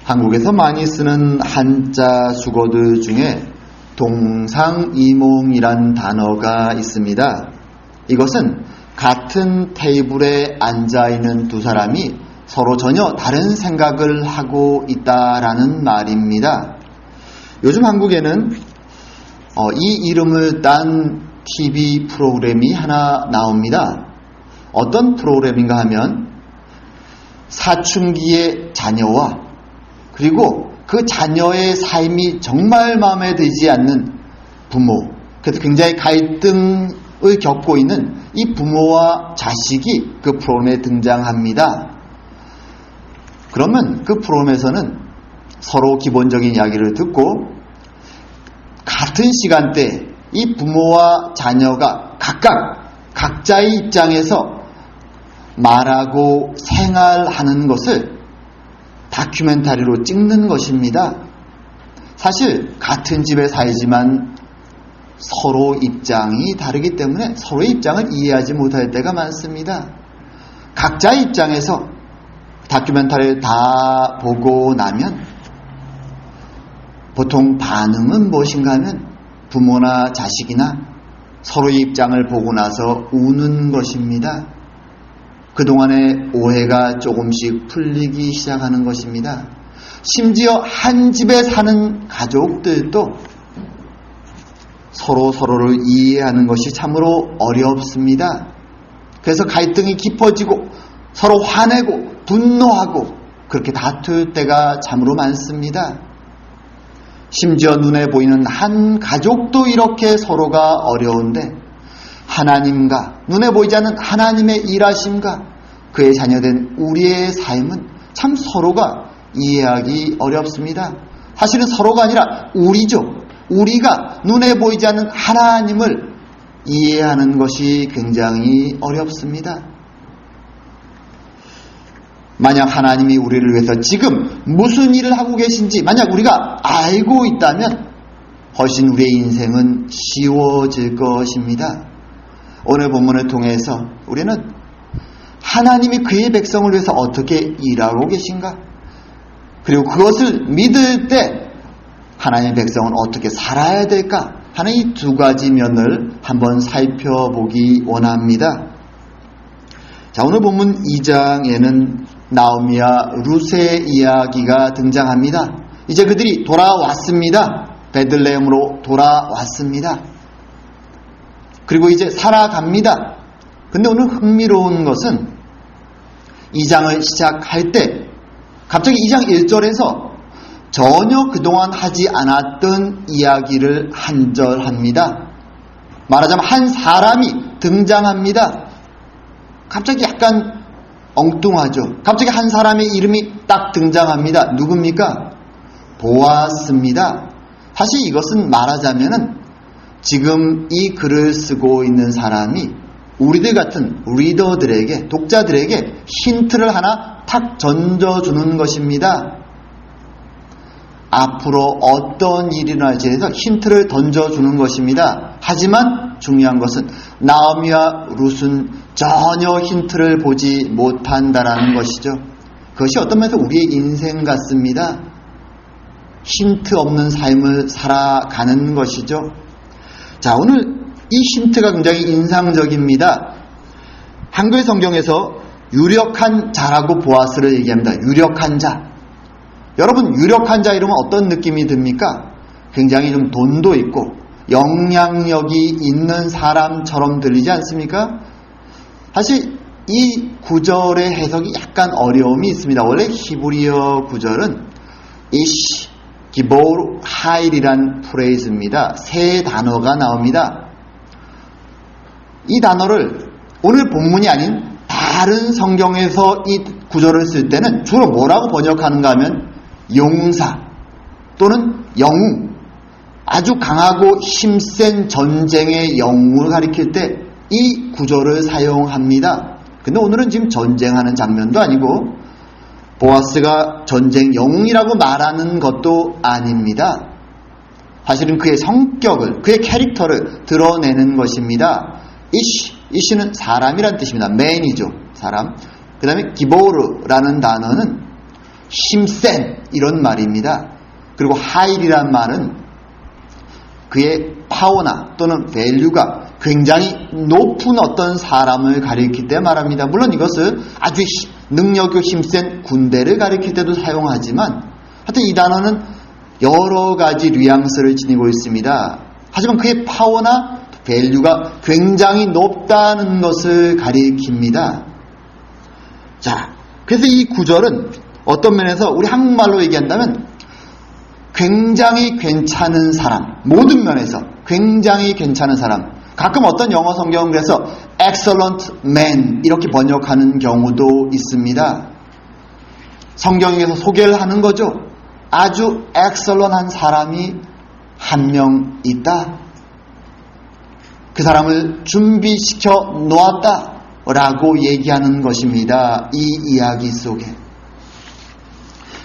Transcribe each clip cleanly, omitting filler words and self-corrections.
한국에서 많이 쓰는 한자 수거들 중에 동상이몽이란 단어가 있습니다. 이것은 같은 테이블에 앉아있는 두 사람이 서로 전혀 다른 생각을 하고 있다라는 말입니다. 요즘 한국에는 이 이름을 딴 TV 프로그램이 하나 나옵니다. 어떤 프로그램인가 하면 사춘기의 자녀와 그리고 그 자녀의 삶이 정말 마음에 들지 않는 부모, 그래서 굉장히 갈등을 겪고 있는 이 부모와 자식이 그 프로그램에 등장합니다. 그러면 그 프로그램에서는 서로 기본적인 이야기를 듣고 같은 시간대에 이 부모와 자녀가 각자의 입장에서 말하고 생활하는 것을 다큐멘터리로 찍는 것입니다. 사실 같은 집에 살지만 서로 입장이 다르기 때문에 서로의 입장을 이해하지 못할 때가 많습니다. 각자의 입장에서 다큐멘터리를 다 보고 나면 보통 반응은 무엇인가 하면 부모나 자식이나 서로의 입장을 보고 나서 우는 것입니다. 그동안의 오해가 조금씩 풀리기 시작하는 것입니다. 심지어 한 집에 사는 가족들도 서로를 이해하는 것이 참으로 어렵습니다. 그래서 갈등이 깊어지고 서로 화내고 분노하고 그렇게 다툴 때가 참으로 많습니다. 심지어 눈에 보이는 한 가족도 이렇게 서로가 어려운데 하나님과 눈에 보이지 않는 하나님의 일하심과 그의 자녀된 우리의 삶은 참 서로가 이해하기 어렵습니다. 사실은 서로가 아니라 우리죠. 우리가 눈에 보이지 않는 하나님을 이해하는 것이 굉장히 어렵습니다. 만약 하나님이 우리를 위해서 지금 무슨 일을 하고 계신지 만약 우리가 알고 있다면 훨씬 우리의 인생은 쉬워질 것입니다. 오늘 본문을 통해서 우리는 하나님이 그의 백성을 위해서 어떻게 일하고 계신가? 그리고 그것을 믿을 때 하나님의 백성은 어떻게 살아야 될까? 하는 이 두 가지 면을 한번 살펴보기 원합니다. 자, 오늘 본문 2장에는 나오미와 룻의 이야기가 등장합니다. 이제 그들이 돌아왔습니다. 베들레헴으로 돌아왔습니다. 그리고 이제 살아갑니다. 근데 오늘 흥미로운 것은 2장을 시작할 때 갑자기 2장 1절에서 전혀 그동안 하지 않았던 이야기를 한 절 합니다. 말하자면 한 사람이 등장합니다. 갑자기 약간 엉뚱하죠. 갑자기 한 사람의 이름이 딱 등장합니다. 누굽니까? 보아스입니다. 사실 이것은 말하자면은 지금 이 글을 쓰고 있는 사람이 우리들 같은 리더들에게, 독자들에게 힌트를 하나 탁 던져주는 것입니다. 앞으로 어떤 일이 일어날지에 대해서 힌트를 던져주는 것입니다. 하지만 중요한 것은 나오미와 룻은 전혀 힌트를 보지 못한다라는 것이죠. 그것이 어떤 면에서 우리의 인생 같습니다. 힌트 없는 삶을 살아가는 것이죠. 자, 오늘 이 힌트가 굉장히 인상적입니다. 한글 성경에서 유력한 자라고 보아스를 얘기합니다. 유력한 자. 여러분, 유력한 자 이러면 어떤 느낌이 듭니까? 굉장히 좀 돈도 있고 영향력이 있는 사람처럼 들리지 않습니까? 사실 이 구절의 해석이 약간 어려움이 있습니다. 원래 히브리어 구절은 이시, 기보르, 하일이란 프레이즈입니다. 세 단어가 나옵니다. 이 단어를 오늘 본문이 아닌 다른 성경에서 이 구절을 쓸 때는 주로 뭐라고 번역하는가 하면 용사 또는 영웅, 아주 강하고 힘센 전쟁의 영웅을 가리킬 때 이 구절을 사용합니다. 근데 오늘은 지금 전쟁하는 장면도 아니고 보아스가 전쟁 영웅이라고 말하는 것도 아닙니다. 사실은 그의 성격을, 그의 캐릭터를 드러내는 것입니다. 이시는 사람이란 뜻입니다. 맨이죠. 사람. 그 다음에 기보르라는 단어는 힘센 이런 말입니다. 그리고 하일이란 말은 그의 파워나 또는 밸류가 굉장히 높은 어떤 사람을 가리킬 때 말합니다. 물론 이것을 아주 능력이 힘센 군대를 가리킬 때도 사용하지만 하여튼 이 단어는 여러 가지 뉘앙스를 지니고 있습니다. 하지만 그의 파워나 밸류가 굉장히 높다는 것을 가리킵니다. 자, 그래서 이 구절은 어떤 면에서 우리 한국말로 얘기한다면 굉장히 괜찮은 사람, 모든 면에서 굉장히 괜찮은 사람. 가끔 어떤 영어 성경은 그래서 excellent man 이렇게 번역하는 경우도 있습니다. 성경에서 소개를 하는 거죠. 아주 excellent한 사람이 한 명 있다. 그 사람을 준비시켜 놓았다 라고 얘기하는 것입니다. 이 이야기 속에.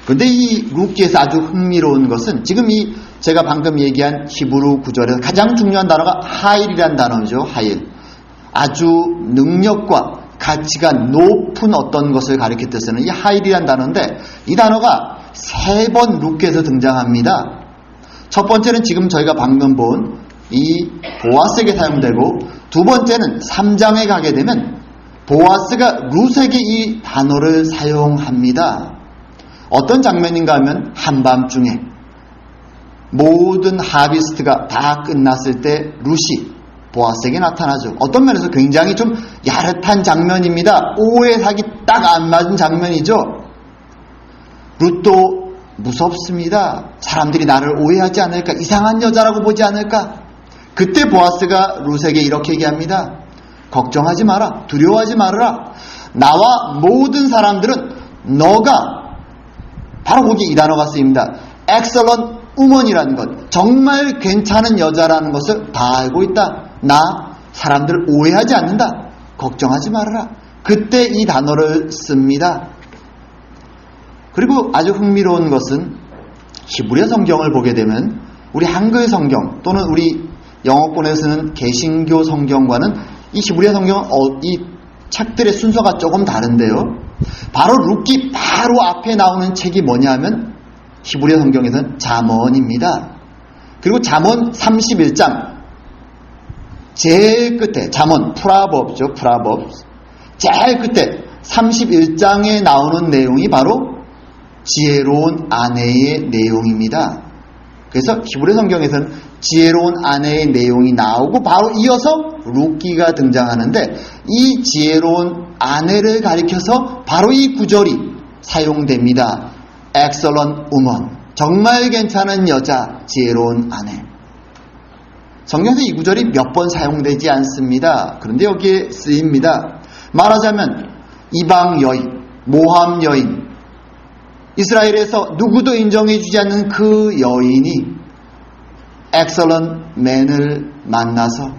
그런데 이 룻기에서 아주 흥미로운 것은 지금 이 제가 방금 얘기한 히브리 구절에서 가장 중요한 단어가 하일이란 단어죠. 하일. 아주 능력과 가치가 높은 어떤 것을 가리킬 때 쓰는 이 하일이란 단어인데 이 단어가 3번 룻기에서 등장합니다. 첫 번째는 지금 저희가 방금 본 이 보아스에게 사용되고 두 번째는 3장에 가게 되면 보아스가 룻에게 이 단어를 사용합니다. 어떤 장면인가 하면 한밤중에 모든 하비스트가 다 끝났을 때 룻이 보아스에게 나타나죠. 어떤 면에서 굉장히 좀 야릇한 장면입니다. 오해 사기 딱 안 맞은 장면이죠. 룻도 무섭습니다. 사람들이 나를 오해하지 않을까? 이상한 여자라고 보지 않을까? 그때 보아스가 룻에게 이렇게 얘기합니다. 걱정하지 마라. 두려워하지 말아라. 나와 모든 사람들은 너가 바로 거기 이 단어가 쓰입니다. excellent woman이라는 것. 정말 괜찮은 여자라는 것을 다 알고 있다. 나 사람들 오해하지 않는다. 걱정하지 말아라. 그때 이 단어를 씁니다. 그리고 아주 흥미로운 것은 히브리 성경을 보게 되면 우리 한글 성경 또는 우리 영어권에서 쓰는 개신교 성경과는 이 히브리 성경은 이 책들의 순서가 조금 다른데요. 바로 룻기 바로 앞에 나오는 책이 뭐냐 하면 히브리 성경에서는 잠언입니다. 그리고 잠언 31장 제일 끝에 잠언 프라법죠. 프라법 제일 끝에 31장에 나오는 내용이 바로 지혜로운 아내의 내용입니다. 그래서 히브리 성경에서는 지혜로운 아내의 내용이 나오고 바로 이어서 룻기가 등장하는데 이 지혜로운 아내를 가리켜서 바로 이 구절이 사용됩니다. excellent woman. 정말 괜찮은 여자, 지혜로운 아내. 성경에서 이 구절이 몇 번 사용되지 않습니다. 그런데 여기에 쓰입니다. 말하자면 이방 여인, 모함 여인, 이스라엘에서 누구도 인정해주지 않는 그 여인이 excellent man을 만나서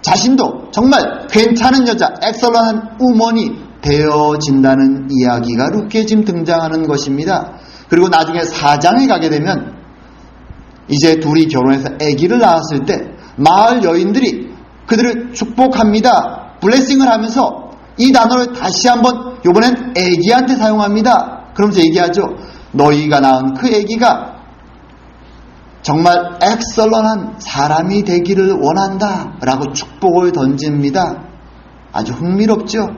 자신도 정말 괜찮은 여자, excellent woman이 되어진다는 이야기가 룻기에 지금 등장하는 것입니다. 그리고 나중에 4장에 가게 되면 이제 둘이 결혼해서 아기를 낳았을 때 마을 여인들이 그들을 축복합니다. 블레싱을 하면서 이 단어를 다시 한번 이번엔 아기한테 사용합니다. 그러면서 얘기하죠. 너희가 낳은 그 아기가 정말 엑설런한 사람이 되기를 원한다 라고 축복을 던집니다. 아주 흥미롭죠.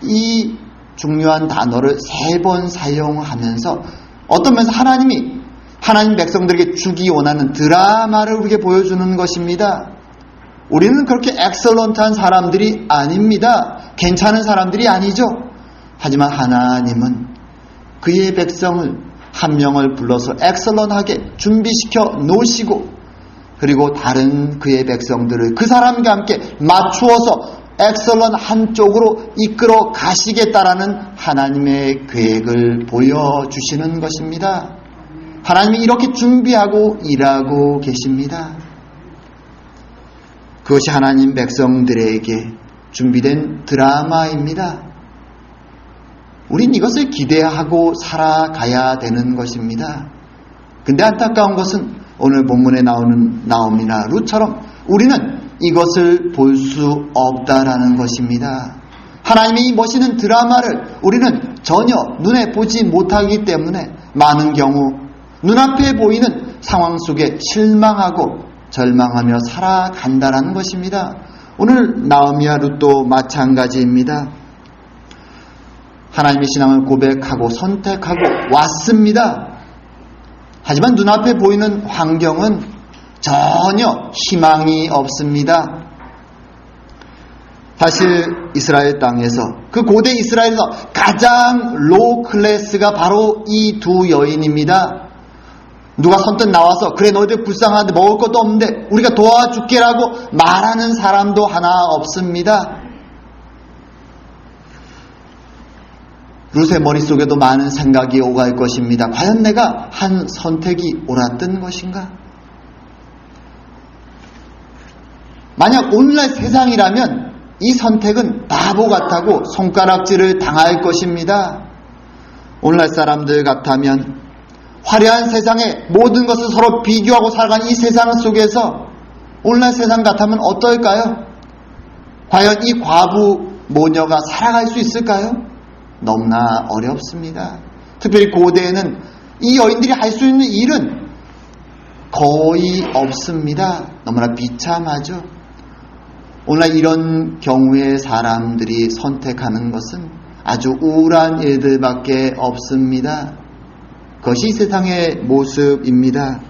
이 중요한 단어를 3번 사용하면서 어떤 면에서 하나님이 하나님 백성들에게 주기 원하는 드라마를 우리에게 보여주는 것입니다. 우리는 그렇게 엑설런트한 사람들이 아닙니다. 괜찮은 사람들이 아니죠. 하지만 하나님은 그의 백성을 한 명을 불러서 엑설런하게 준비시켜 놓으시고 그리고 다른 그의 백성들을 그 사람과 함께 맞추어서 엑설런 한쪽으로 이끌어 가시겠다라는 하나님의 계획을 보여주시는 것입니다. 하나님이 이렇게 준비하고 일하고 계십니다. 그것이 하나님 백성들에게 준비된 드라마입니다. 우린 이것을 기대하고 살아가야 되는 것입니다. 근데 안타까운 것은 오늘 본문에 나오는 나오미나 룻처럼 우리는 이것을 볼 수 없다라는 것입니다. 하나님의 이 멋있는 드라마를 우리는 전혀 눈에 보지 못하기 때문에 많은 경우 눈앞에 보이는 상황 속에 실망하고 절망하며 살아간다는 것입니다. 오늘 나오미와 룻도 마찬가지입니다. 하나님의 신앙을 고백하고 선택하고 왔습니다. 하지만 눈앞에 보이는 환경은 전혀 희망이 없습니다. 사실 이스라엘 땅에서, 그 고대 이스라엘에서 가장 로우 클래스가 바로 이 두 여인입니다. 누가 선뜻 나와서 그래 너희들 불쌍한데 먹을 것도 없는데 우리가 도와줄게라고 말하는 사람도 하나 없습니다. 룻의 머릿속에도 많은 생각이 오갈 것입니다. 과연 내가 한 선택이 옳았던 것인가? 만약 오늘날 세상이라면 이 선택은 바보 같다고 손가락질을 당할 것입니다. 오늘날 사람들 같다면 화려한 세상에 모든 것을 서로 비교하고 살아가는 이 세상 속에서 오늘날 세상 같으면 어떨까요? 과연 이 과부 모녀가 살아갈 수 있을까요? 너무나 어렵습니다. 특별히 고대에는 이 여인들이 할 수 있는 일은 거의 없습니다. 너무나 비참하죠. 오늘날 이런 경우에 사람들이 선택하는 것은 아주 우울한 일들밖에 없습니다. 그것이 세상의 모습입니다.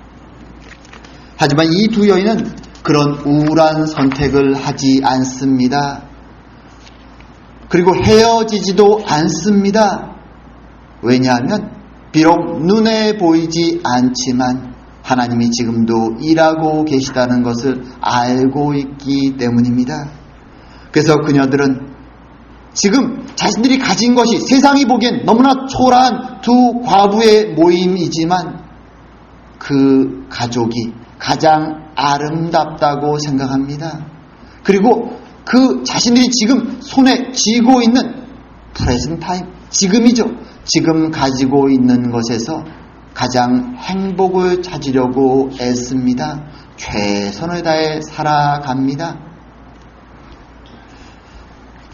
하지만 이 두 여인은 그런 우울한 선택을 하지 않습니다. 그리고 헤어지지도 않습니다. 왜냐하면 비록 눈에 보이지 않지만 하나님이 지금도 일하고 계시다는 것을 알고 있기 때문입니다. 그래서 그녀들은 지금 자신들이 가진 것이 세상이 보기엔 너무나 초라한 두 과부의 모임이지만 그 가족이 가장 아름답다고 생각합니다. 그리고 그 자신들이 지금 손에 쥐고 있는 프레젠트 타임, 지금이죠. 지금 가지고 있는 것에서 가장 행복을 찾으려고 애씁니다. 최선을 다해 살아갑니다.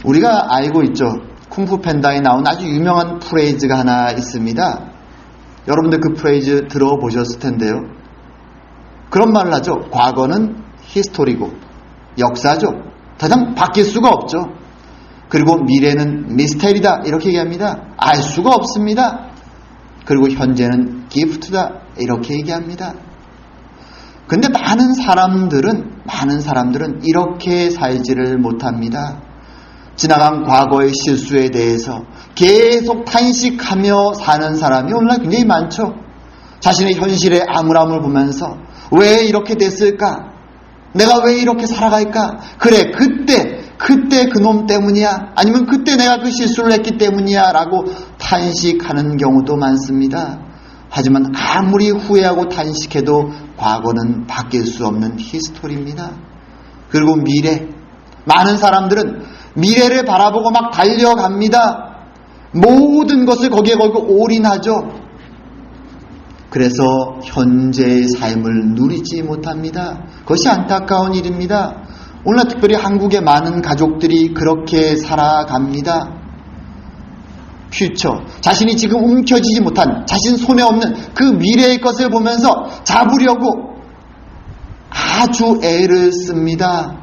우리가 알고 있죠. 쿵푸 팬다에 나온 아주 유명한 프레이즈가 하나 있습니다. 여러분들 그 프레이즈 들어보셨을 텐데요. 그런 말을 하죠. 과거는 히스토리고 역사죠. 더 이상 바뀔 수가 없죠. 그리고 미래는 미스테리다 이렇게 얘기합니다. 알 수가 없습니다. 그리고 현재는 기프트다 이렇게 얘기합니다. 근데 많은 사람들은 이렇게 살지를 못합니다. 지나간 과거의 실수에 대해서 계속 탄식하며 사는 사람이 오늘날 굉장히 많죠. 자신의 현실의 암울함을 보면서 왜 이렇게 됐을까? 내가 왜 이렇게 살아갈까? 그래, 그때 그놈 때문이야. 아니면 그때 내가 그 실수를 했기 때문이야 라고 탄식하는 경우도 많습니다. 하지만 아무리 후회하고 탄식해도 과거는 바뀔 수 없는 히스토리입니다. 그리고 미래, 많은 사람들은 미래를 바라보고 막 달려갑니다. 모든 것을 거기에 걸고 올인하죠. 그래서 현재의 삶을 누리지 못합니다. 그것이 안타까운 일입니다. 오늘날 특별히 한국의 많은 가족들이 그렇게 살아갑니다. 퓨처, 자신이 지금 움켜쥐지 못한, 자신 손에 없는 그 미래의 것을 보면서 잡으려고 아주 애를 씁니다.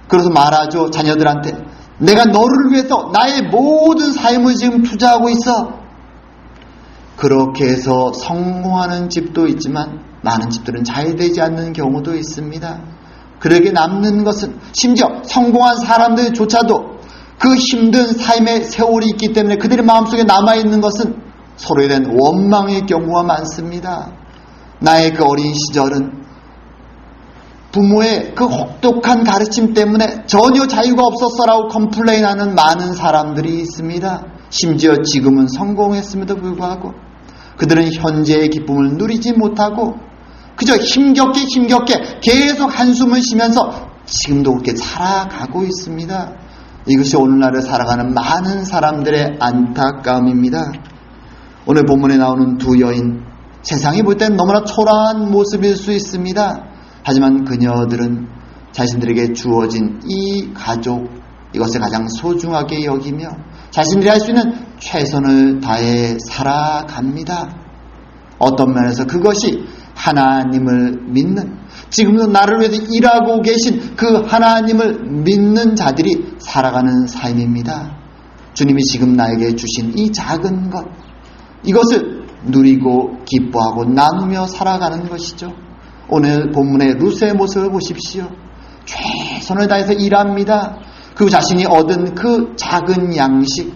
그래서 말하죠. 자녀들한테 내가 너를 위해서 나의 모든 삶을 지금 투자하고 있어. 그렇게 해서 성공하는 집도 있지만 많은 집들은 잘 되지 않는 경우도 있습니다. 그에게 남는 것은 심지어 성공한 사람들조차도 그 힘든 삶의 세월이 있기 때문에 그들의 마음속에 남아있는 것은 서로에 대한 원망의 경우가 많습니다. 나의 그 어린 시절은 부모의 그 혹독한 가르침 때문에 전혀 자유가 없었어라고 컴플레인하는 많은 사람들이 있습니다. 심지어 지금은 성공했음에도 불구하고 그들은 현재의 기쁨을 누리지 못하고 그저 힘겹게 계속 한숨을 쉬면서 지금도 그렇게 살아가고 있습니다. 이것이 오늘날을 살아가는 많은 사람들의 안타까움입니다. 오늘 본문에 나오는 두 여인, 세상이 볼 땐 너무나 초라한 모습일 수 있습니다. 하지만 그녀들은 자신들에게 주어진 이 가족, 이것을 가장 소중하게 여기며 자신들이 할 수 있는 최선을 다해 살아갑니다. 어떤 면에서 그것이 하나님을 믿는, 지금도 나를 위해서 일하고 계신 그 하나님을 믿는 자들이 살아가는 삶입니다. 주님이 지금 나에게 주신 이 작은 것, 이것을 누리고 기뻐하고 나누며 살아가는 것이죠. 오늘 본문의 룻의 모습을 보십시오. 최선을 다해서 일합니다. 그 자신이 얻은 그 작은 양식,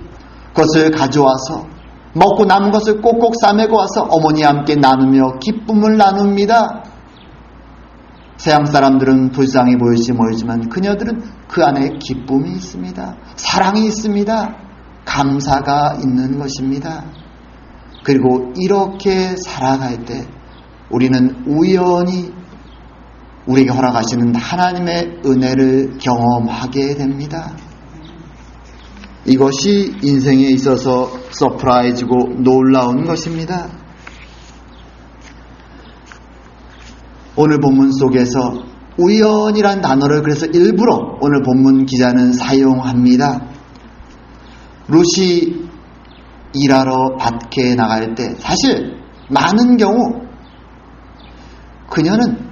그것을 가져와서 먹고 남은 것을 꼭꼭 싸매고 와서 어머니와 함께 나누며 기쁨을 나눕니다. 서양 사람들은 불쌍해 보일지 모르지만 그녀들은 그 안에 기쁨이 있습니다. 사랑이 있습니다. 감사가 있는 것입니다. 그리고 이렇게 살아갈 때 우리는 우연히 우리에게 허락하시는 하나님의 은혜를 경험하게 됩니다. 이것이 인생에 있어서 서프라이즈고 놀라운 것입니다. 오늘 본문 속에서 우연이란 단어를 그래서 일부러 오늘 본문 기자는 사용합니다. 룻이 일하러 밭에 나갈 때 사실 많은 경우 그녀는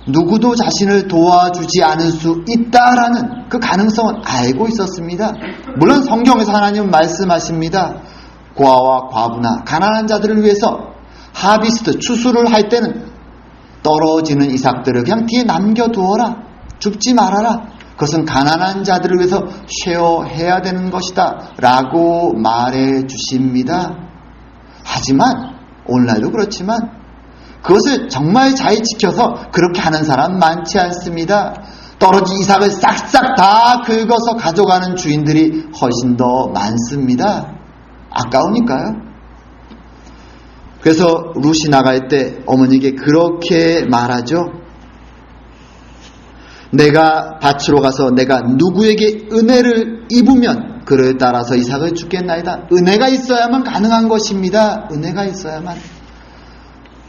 누구도 자신을 도와주지 않을 수 있다라는 그 가능성은 알고 있었습니다. 물론 성경에서 하나님은 말씀하십니다. 고아와 과부나 가난한 자들을 위해서 하비스트, 추수를 할 때는 떨어지는 이삭들을 그냥 뒤에 남겨두어라. 줍지 말아라. 그것은 가난한 자들을 위해서 쉐어해야 되는 것이다 라고 말해 주십니다. 하지만 오늘날도 그렇지만 그것을 정말 잘 지켜서 그렇게 하는 사람 많지 않습니다. 떨어진 이삭을 싹싹 다 긁어서 가져가는 주인들이 훨씬 더 많습니다. 아까우니까요. 그래서 룻이 나갈 때 어머니에게 그렇게 말하죠. 내가 밭으로 가서 내가 누구에게 은혜를 입으면 그를 따라서 이삭을 주겠나이다. 은혜가 있어야만 가능한 것입니다. 은혜가 있어야만.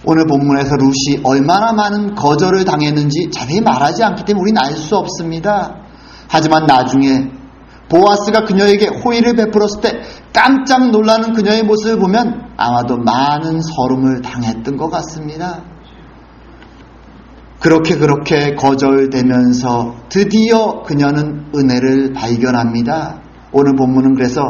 오늘 본문에서 룻이 얼마나 많은 거절을 당했는지 자세히 말하지 않기 때문에 우리는 알 수 없습니다. 하지만 나중에 보아스가 그녀에게 호의를 베풀었을 때 깜짝 놀라는 그녀의 모습을 보면 아마도 많은 서름을 당했던 것 같습니다. 그렇게 거절되면서 드디어 그녀는 은혜를 발견합니다. 오늘 본문은 그래서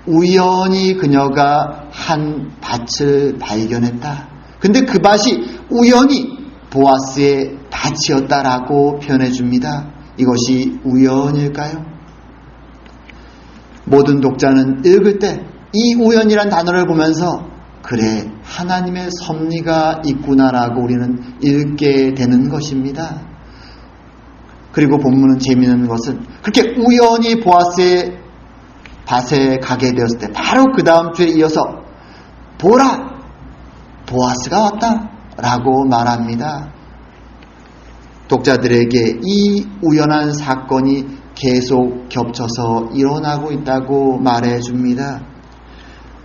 우연히 그녀가 한 밭을 발견했다. 근데 그 밭이 우연히 보아스의 밭이었다라고 표현해 줍니다. 이것이 우연일까요? 모든 독자는 읽을 때 이 우연이란 단어를 보면서 그래, 하나님의 섭리가 있구나라고 우리는 읽게 되는 것입니다. 그리고 본문은 재미있는 것은 그렇게 우연히 보아스의 밭에 가게 되었을 때 바로 그 다음 주에 이어서 보라! 보아스가 왔다! 라고 말합니다. 독자들에게 이 우연한 사건이 계속 겹쳐서 일어나고 있다고 말해줍니다.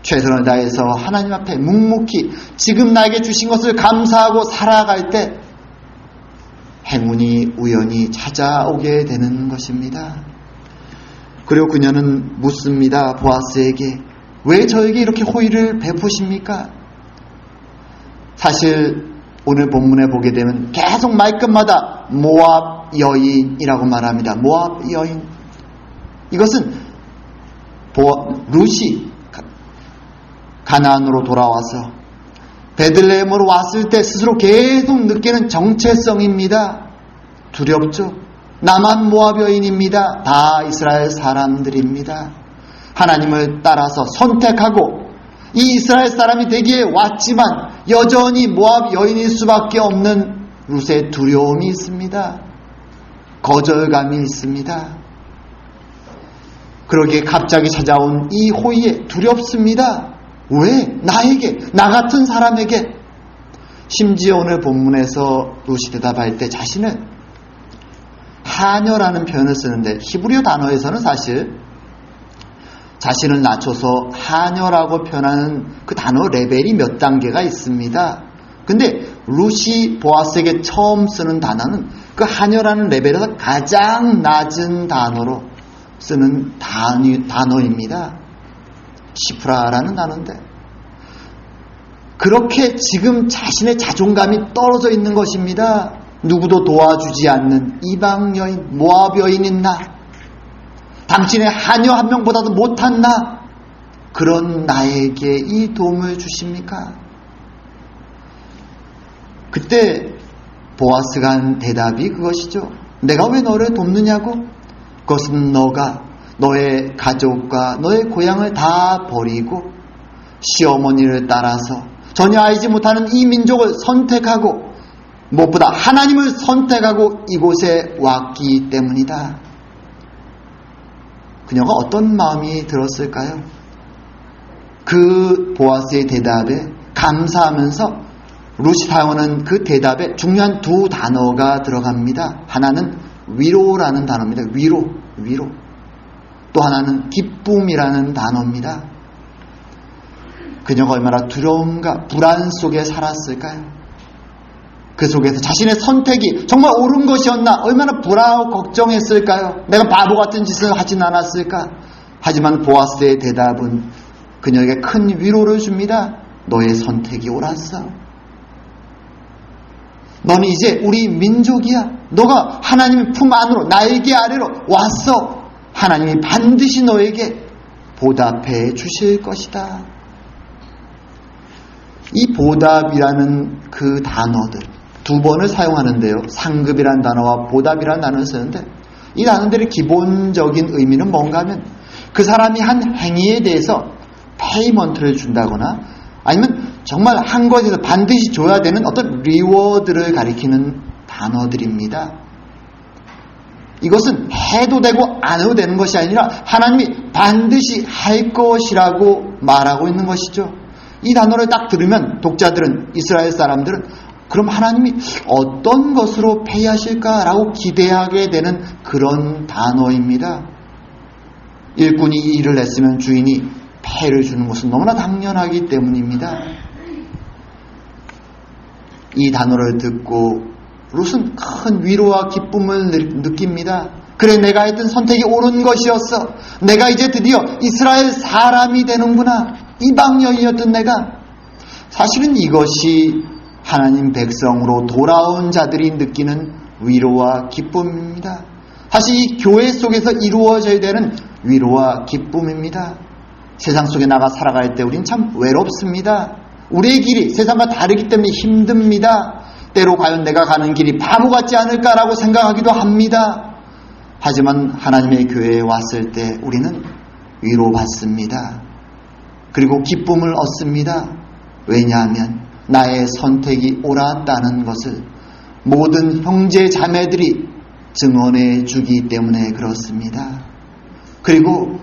최선을 다해서 하나님 앞에 묵묵히 지금 나에게 주신 것을 감사하고 살아갈 때 행운이 우연히 찾아오게 되는 것입니다. 그리고 그녀는 묻습니다. 보아스에게 왜 저에게 이렇게 호의를 베푸십니까? 사실 오늘 본문에 보게 되면 계속 말끝마다 모압 여인이라고 말합니다. 모압 여인. 이것은 룻이 가나안으로 돌아와서 베들레헴으로 왔을 때 스스로 계속 느끼는 정체성입니다. 두렵죠. 나만 모압 여인입니다. 다 이스라엘 사람들입니다. 하나님을 따라서 선택하고 이 이스라엘 사람이 되기에 왔지만 여전히 모압 여인일 수밖에 없는 룻의 두려움이 있습니다. 거절감이 있습니다. 그러기에 갑자기 찾아온 이 호의에 두렵습니다. 왜? 나에게, 나 같은 사람에게. 심지어 오늘 본문에서 룻이 대답할 때 자신을 하녀라는 표현을 쓰는데 히브리어 단어에서는 사실 자신을 낮춰서 하녀라고 표현하는 그 단어 레벨이 몇 단계가 있습니다. 근데 룻이 보아스에게 처음 쓰는 단어는 그 하녀라는 레벨에서 가장 낮은 단어로 쓰는 단어입니다. 시프라라는 단어인데, 그렇게 지금 자신의 자존감이 떨어져 있는 것입니다. 누구도 도와주지 않는 이방 여인, 모압 여인인 나, 당신의 하녀 한 명보다도 못한 나, 그런 나에게 이 도움을 주십니까? 그때 보아스가 한 대답이 그것이죠. 내가 왜 너를 돕느냐고? 그것은 너가 너의 가족과 너의 고향을 다 버리고 시어머니를 따라서 전혀 알지 못하는 이 민족을 선택하고 무엇보다 하나님을 선택하고 이곳에 왔기 때문이다. 그녀가 어떤 마음이 들었을까요? 그 보아스의 대답에 감사하면서 룻이 사용하는 그 대답에 중요한 두 단어가 들어갑니다. 하나는 위로라는 단어입니다. 위로. 또 하나는 기쁨이라는 단어입니다. 그녀가 얼마나 두려움과 불안 속에 살았을까요? 그 속에서 자신의 선택이 정말 옳은 것이었나 얼마나 불안하고 걱정했을까요? 내가 바보 같은 짓을 하진 않았을까? 하지만 보아스의 대답은 그녀에게 큰 위로를 줍니다. 너의 선택이 옳았어. 너는 이제 우리 민족이야. 너가 하나님의 품 안으로 날개 아래로 왔어. 하나님이 반드시 너에게 보답해 주실 것이다. 이 보답이라는 그 단어들 두 번을 사용하는데요. 상급이라는 단어와 보답이라는 단어를 쓰는데, 이 단어들의 기본적인 의미는 뭔가 하면 그 사람이 한 행위에 대해서 페이먼트를 준다거나 아니면 정말 한 것에서 반드시 줘야 되는 어떤 리워드를 가리키는 단어들입니다. 이것은 해도 되고 안 해도 되는 것이 아니라 하나님이 반드시 할 것이라고 말하고 있는 것이죠. 이 단어를 딱 들으면 독자들은, 이스라엘 사람들은 그럼 하나님이 어떤 것으로 페이하실까라고 기대하게 되는 그런 단어입니다. 일꾼이 일을 했으면 주인이 폐를 주는 것은 너무나 당연하기 때문입니다. 이 단어를 듣고 룻은 큰 위로와 기쁨을 느낍니다. 그래, 내가 했던 선택이 옳은 것이었어. 내가 이제 드디어 이스라엘 사람이 되는구나. 이방 여인이었던 내가. 사실은 이것이 하나님 백성으로 돌아온 자들이 느끼는 위로와 기쁨입니다. 사실 이 교회 속에서 이루어져야 되는 위로와 기쁨입니다. 세상 속에 나가 살아갈 때 우린 참 외롭습니다. 우리의 길이 세상과 다르기 때문에 힘듭니다. 때로 과연 내가 가는 길이 바보 같지 않을까라고 생각하기도 합니다. 하지만 하나님의 교회에 왔을 때 우리는 위로받습니다. 그리고 기쁨을 얻습니다. 왜냐하면 나의 선택이 옳았다는 것을 모든 형제 자매들이 증언해 주기 때문에 그렇습니다. 그리고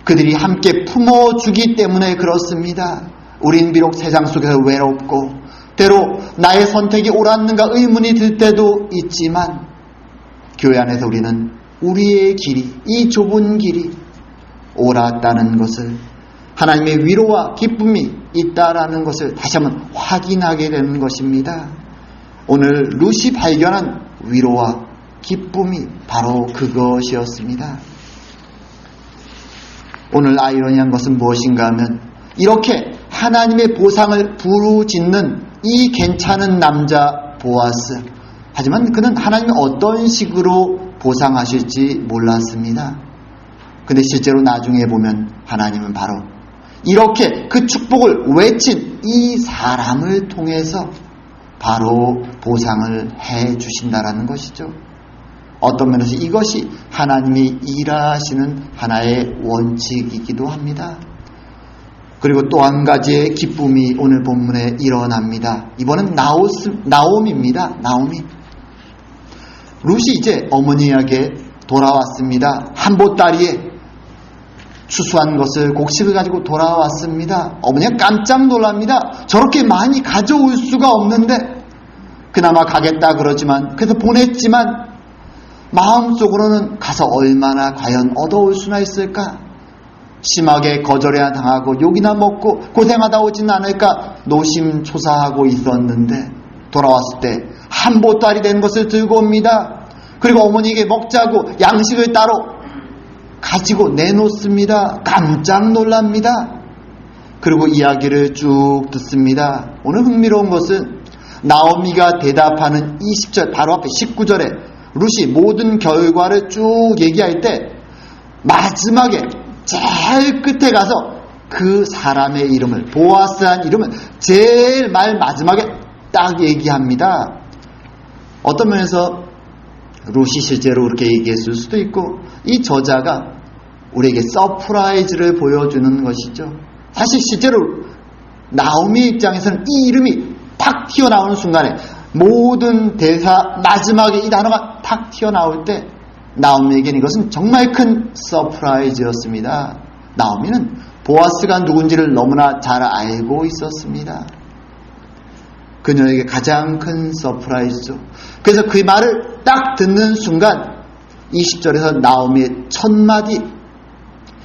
그들이 함께 품어주기 때문에 그렇습니다. 우린 비록 세상 속에서 외롭고 때로 나의 선택이 옳았는가 의문이 들 때도 있지만 교회 안에서 우리는 우리의 길이, 이 좁은 길이 옳았다는 것을, 하나님의 위로와 기쁨이 있다라는 것을 다시 한번 확인하게 되는 것입니다. 오늘 룻이 발견한 위로와 기쁨이 바로 그것이었습니다. 오늘 아이러니한 것은 무엇인가 하면 이렇게 하나님의 보상을 부르짖는 이 괜찮은 남자 보아스, 하지만 그는 하나님이 어떤 식으로 보상하실지 몰랐습니다. 근데 실제로 나중에 보면 하나님은 바로 이렇게 그 축복을 외친 이 사람을 통해서 바로 보상을 해 주신다라는 것이죠. 어떤 면에서 이것이 하나님이 일하시는 하나의 원칙이기도 합니다. 그리고 또 한 가지의 기쁨이 오늘 본문에 일어납니다. 이번은 나옴입니다. 나오미. 룻이 이제 어머니에게 돌아왔습니다. 한 보따리에 추수한 것을, 곡식을 가지고 돌아왔습니다. 어머니가 깜짝 놀랍니다. 저렇게 많이 가져올 수가 없는데, 그나마 가겠다 그러지만, 그래서 보냈지만 마음속으로는 가서 얼마나 과연 얻어올 수나 있을까? 심하게 거절해야 당하고 욕이나 먹고 고생하다 오진 않을까 노심초사하고 있었는데, 돌아왔을 때 한 보따리 된 것을 들고 옵니다. 그리고 어머니에게 먹자고 양식을 따로 가지고 내놓습니다. 깜짝 놀랍니다. 그리고 이야기를 쭉 듣습니다. 오늘 흥미로운 것은 나오미가 대답하는 20절 바로 앞에 19절에 룻이 모든 결과를 쭉 얘기할 때 마지막에 제일 끝에 가서 그 사람의 이름을, 보아스한 이름을 제일 마지막에 딱 얘기합니다. 어떤 면에서 룻이 실제로 그렇게 얘기했을 수도 있고, 이 저자가 우리에게 서프라이즈를 보여주는 것이죠. 사실 실제로 나오미 입장에서는 이 이름이 탁 튀어나오는 순간에 모든 대사 마지막에 이 단어가 탁 튀어나올 때 나오미에게는 이것은 정말 큰 서프라이즈였습니다. 나오미는 보아스가 누군지를 너무나 잘 알고 있었습니다. 그녀에게 가장 큰 서프라이즈죠. 그래서 그 말을 딱 듣는 순간 20절에서 나오미의 첫 마디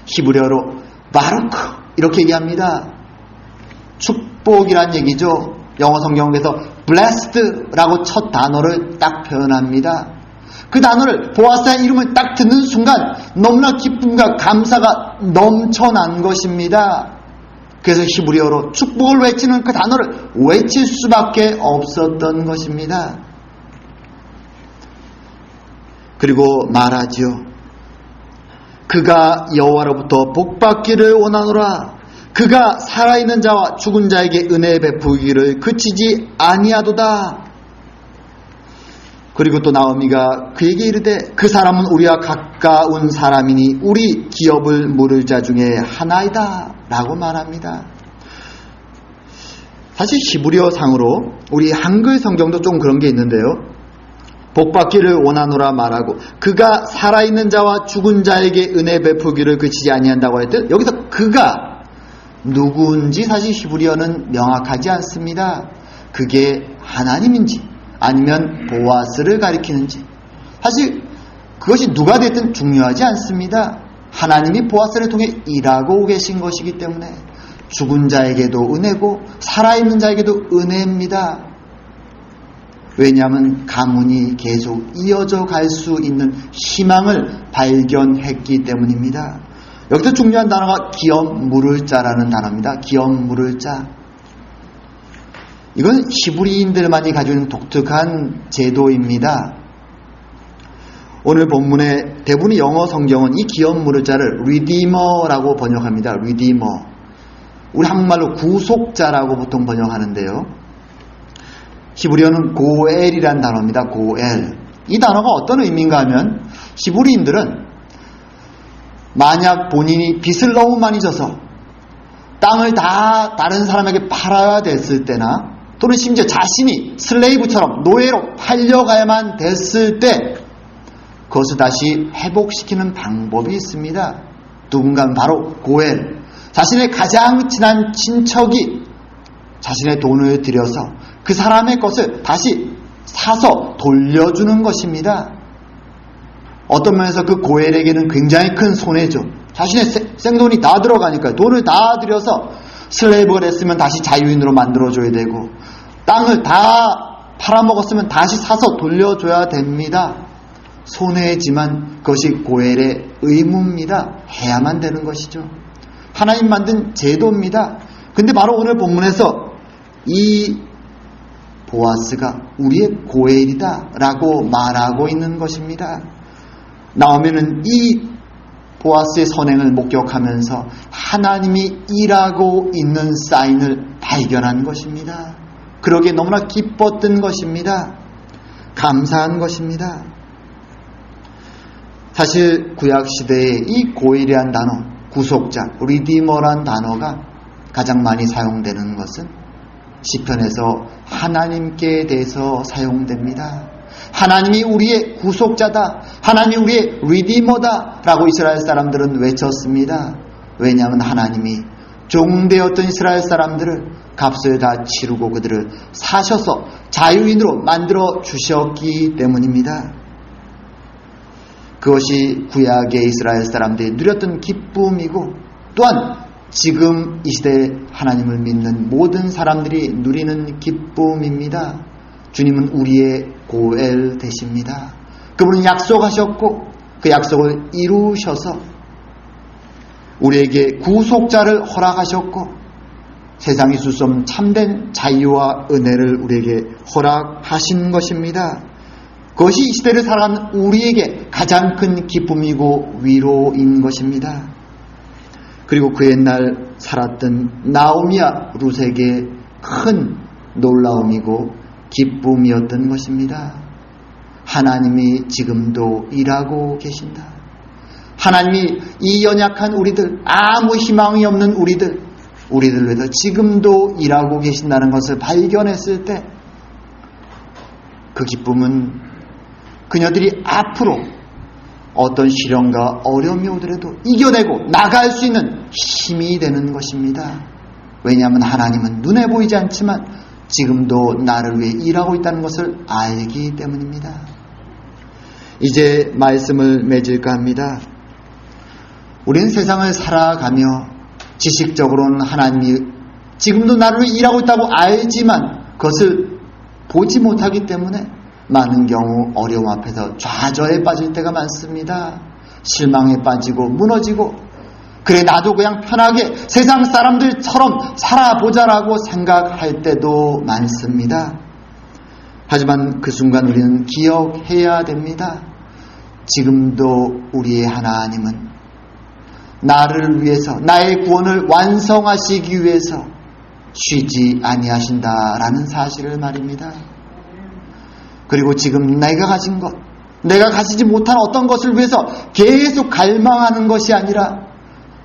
히브리어로 바루크 이렇게 얘기합니다. 축복이란 얘기죠. 영어 성경에서 blessed라고 첫 단어를 딱 표현합니다. 그 단어를 보아스의 이름을 딱 듣는 순간 너무나 기쁨과 감사가 넘쳐난 것입니다. 그래서 히브리어로 축복을 외치는 그 단어를 외칠 수밖에 없었던 것입니다. 그리고 말하지요. 그가 여호와로부터 복받기를 원하노라. 그가 살아있는 자와 죽은 자에게 은혜 베푸기를 그치지 아니하도다. 그리고 또 나오미가 그에게 이르되 그 사람은 우리와 가까운 사람이니 우리 기업을 물을 자 중에 하나이다 라고 말합니다. 사실 히브리어 상으로 우리 한글 성경도 좀 그런 게 있는데요. 복받기를 원하노라 말하고 그가 살아있는 자와 죽은 자에게 은혜 베푸기를 그치지 아니한다고 할 때 여기서 그가 누구인지 사실 히브리어는 명확하지 않습니다. 그게 하나님인지 아니면 보아스를 가리키는지 사실 그것이 누가 됐든 중요하지 않습니다. 하나님이 보아스를 통해 일하고 계신 것이기 때문에 죽은 자에게도 은혜고 살아있는 자에게도 은혜입니다. 왜냐하면 가문이 계속 이어져 갈 수 있는 희망을 발견했기 때문입니다. 여기서 중요한 단어가 기업 물을 자라는 단어입니다. 기업 물을 자. 이건 히브리인들만이 가지고 있는 독특한 제도입니다. 오늘 본문의 대부분의 영어 성경은 이 기업 물을 자를 리디머라고 번역합니다. 리디머. 우리 한국말로 구속자라고 보통 번역하는데요. 히브리어는 고엘이라는 단어입니다. 고엘. 이 단어가 어떤 의미인가 하면 히브리인들은 만약 본인이 빚을 너무 많이 져서 땅을 다 다른 사람에게 팔아야 됐을 때나 또는 심지어 자신이 슬레이브처럼 노예로 팔려가야만 됐을 때 그것을 다시 회복시키는 방법이 있습니다. 누군가는 바로 고엘. 자신의 가장 친한 친척이 자신의 돈을 들여서 그 사람의 것을 다시 사서 돌려주는 것입니다. 어떤 면에서 그 고엘에게는 굉장히 큰 손해죠. 자신의 생돈이 다 들어가니까 돈을 다 들여서 슬레이브가 됐으면 다시 자유인으로 만들어줘야 되고 땅을 다 팔아먹었으면 다시 사서 돌려줘야 됩니다. 손해지만 그것이 고엘의 의무입니다. 해야만 되는 것이죠. 하나님 만든 제도입니다. 근데 바로 오늘 본문에서 이 보아스가 우리의 고엘이다 라고 말하고 있는 것입니다. 나오면은 이 보아스의 선행을 목격하면서 하나님이 일하고 있는 사인을 발견한 것입니다. 그러기에 너무나 기뻤던 것입니다. 감사한 것입니다. 사실 구약시대에 이 고엘이란 단어, 구속자, 리디머란 단어가 가장 많이 사용되는 것은 시편에서 하나님께 대해서 사용됩니다. 하나님이 우리의 구속자다. 하나님이 우리의 리디머다 라고 이스라엘 사람들은 외쳤습니다. 왜냐하면 하나님이 종되었던 이스라엘 사람들을 값을 다 치르고 그들을 사셔서 자유인으로 만들어 주셨기 때문입니다. 그것이 구약의 이스라엘 사람들이 누렸던 기쁨이고 또한 지금 이 시대에 하나님을 믿는 모든 사람들이 누리는 기쁨입니다. 주님은 우리의 고엘 되십니다. 그분은 약속하셨고 그 약속을 이루셔서 우리에게 구속자를 허락하셨고 세상이 줄 수 없는 참된 자유와 은혜를 우리에게 허락하신 것입니다. 그것이 이 시대를 살아가는 우리에게 가장 큰 기쁨이고 위로인 것입니다. 그리고 그 옛날 살았던 나오미와 룻에게 큰 놀라움이고 기쁨이었던 것입니다. 하나님이 지금도 일하고 계신다. 하나님이 이 연약한 우리들, 아무 희망이 없는 우리들 위해서 지금도 일하고 계신다는 것을 발견했을 때 그 기쁨은 그녀들이 앞으로 어떤 시련과 어려움이 오더라도 이겨내고 나갈 수 있는 힘이 되는 것입니다. 왜냐하면 하나님은 눈에 보이지 않지만 지금도 나를 위해 일하고 있다는 것을 알기 때문입니다. 이제 말씀을 맺을까 합니다. 우리는 세상을 살아가며 지식적으로는 하나님이 지금도 나를 위해 일하고 있다고 알지만 그것을 보지 못하기 때문에 많은 경우 어려움 앞에서 좌절에 빠질 때가 많습니다. 실망에 빠지고 무너지고 그래 나도 그냥 편하게 세상 사람들처럼 살아보자라고 생각할 때도 많습니다. 하지만 그 순간 우리는 기억해야 됩니다. 지금도 우리의 하나님은 나를 위해서 나의 구원을 완성하시기 위해서 쉬지 아니하신다라는 사실을 말입니다. 그리고 지금 내가 가진 것, 내가 가지지 못한 어떤 것을 위해서 계속 갈망하는 것이 아니라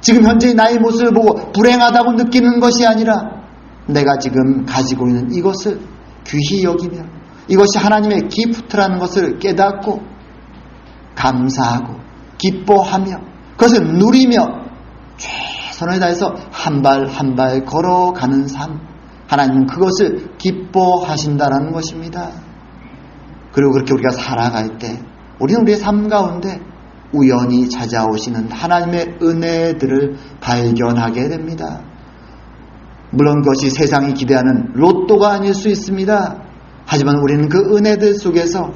지금 현재의 나의 모습을 보고 불행하다고 느끼는 것이 아니라 내가 지금 가지고 있는 이것을 귀히 여기며 이것이 하나님의 기프트라는 것을 깨닫고 감사하고 기뻐하며 그것을 누리며 최선을 다해서 한 발 한 발 걸어가는 삶, 하나님은 그것을 기뻐하신다라는 것입니다. 그리고 그렇게 우리가 살아갈 때 우리는 우리의 삶 가운데 우연히 찾아오시는 하나님의 은혜들을 발견하게 됩니다. 물론 그것이 세상이 기대하는 로또가 아닐 수 있습니다. 하지만 우리는 그 은혜들 속에서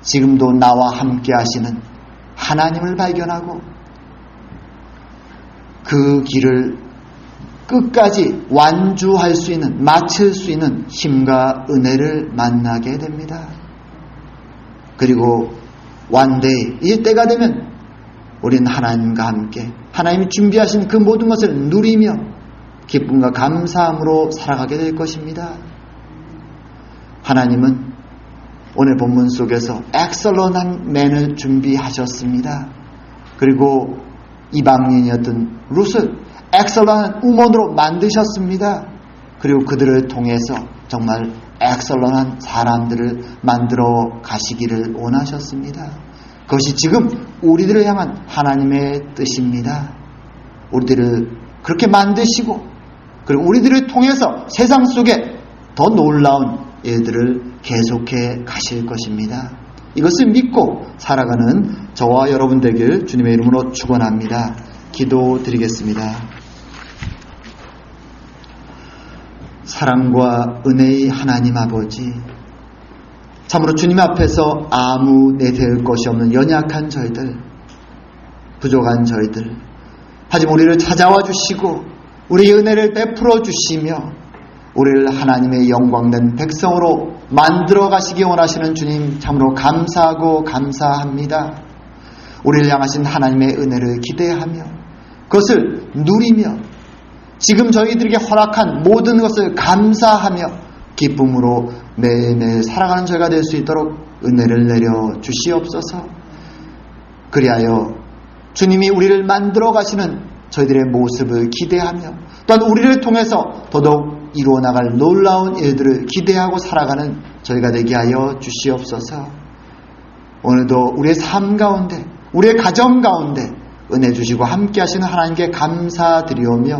지금도 나와 함께 하시는 하나님을 발견하고 그 길을 끝까지 완주할 수 있는, 마칠 수 있는 힘과 은혜를 만나게 됩니다. 그리고 one 이 때가 되면 우리는 하나님과 함께 하나님이 준비하신 그 모든 것을 누리며 기쁨과 감사함으로 살아가게 될 것입니다. 하나님은 오늘 본문 속에서 엑설런한 맨을 준비하셨습니다. 그리고 이방인이었던 룻을 엑설런한 우먼으로 만드셨습니다. 그리고 그들을 통해서 정말 엑설런한 사람들을 만들어 가시기를 원하셨습니다. 그것이 지금 우리들을 향한 하나님의 뜻입니다. 우리들을 그렇게 만드시고 그리고 우리들을 통해서 세상 속에 더 놀라운 일들을 계속해 가실 것입니다. 이것을 믿고 살아가는 저와 여러분 되길 주님의 이름으로 축원합니다. 기도드리겠습니다. 사랑과 은혜의 하나님 아버지, 참으로 주님 앞에서 아무 내세울 것이 없는 연약한 저희들, 부족한 저희들, 하지만 우리를 찾아와 주시고 우리의 은혜를 베풀어 주시며 우리를 하나님의 영광된 백성으로 만들어 가시기 원하시는 주님 참으로 감사하고 감사합니다. 우리를 향하신 하나님의 은혜를 기대하며 그것을 누리며 지금 저희들에게 허락한 모든 것을 감사하며 기쁨으로 매일매일 살아가는 저희가 될 수 있도록 은혜를 내려 주시옵소서. 그리하여 주님이 우리를 만들어 가시는 저희들의 모습을 기대하며 또한 우리를 통해서 더더욱 이루어 나갈 놀라운 일들을 기대하고 살아가는 저희가 되게 하여 주시옵소서. 오늘도 우리의 삶 가운데 우리의 가정 가운데 은혜 주시고 함께 하시는 하나님께 감사드리오며